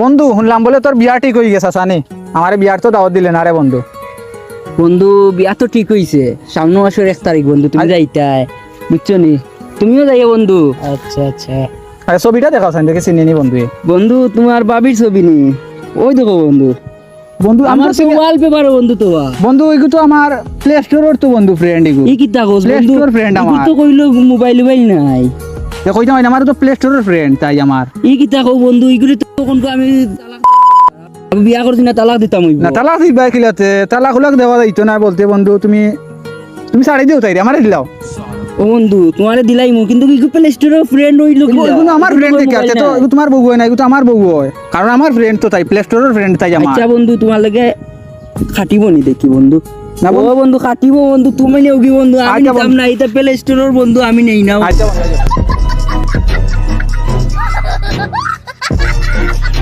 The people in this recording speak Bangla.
বন্ধু শুনলাম বলে তোর বিয়া ঠিক হয়ে গেছে সানি, আমার বিয়ার তো দাওয়াত দিলে না রে বন্ধু। বন্ধু বিয়া তো ঠিক হইছে, সামনে মাসের 1 তারিখ বন্ধু, তুমি যাইতাই বুঝছো নি? তুমিও যাইয়া বন্ধু। আচ্ছা আচ্ছা। আরে ছবিটা দেখাও সানি, দেখে চিনি নি বন্ধু। বন্ধু তোমার বাবির ছবি নি, ওই দেখো বন্ধু। বন্ধু আমার তো ওয়ালপেপার বন্ধু তোমার। বন্ধু এগু তো আমার প্লে স্টোরের তো বন্ধু ফ্রেন্ড এগু। এই কি তাকস Play বন্ধু? Store friend এগুলো আমার। তো কইলো মোবাইল নাই। দেখো এটা আমার তো প্লে স্টোরের ফ্রেন্ড তাই আমার। এই কি তাকো বন্ধু, এগুলি তো তখন আমি আমি বিয়া করছি না, তালাক দিতাম হইবো। না তালাক দিবা কিলাতে, তালাক হুলাক দেওয়া যাইতো না বলতে বন্ধু। তুমি ছাড়ি দিও তাই রে, আমারে দিলাও। ও বন্ধু তোমারে দিলাই মু, কিন্তু কি প্লে স্টোরের ফ্রেন্ড হইলো কি? এগুলো আমার ফ্রেন্ড দেখে আছে তো, এগুলো তোমার বউ হয় না, এগুলো তো আমার বউ হয়, কারণ আমার ফ্রেন্ড তো তাই প্লে স্টোরের ফ্রেন্ড তাই আমার। আচ্ছা বন্ধু তোমার লাগে খাটিব নি দেখি বন্ধু। না ও বন্ধু। বন্ধু খাটিব বন্ধু, তুমি নেও কি বন্ধু? আমি আচ্ছা নিতাম বন্ধু। না, এটা প্লে স্টোরের বন্ধু আমি নেই না। আচ্ছা বন্ধু।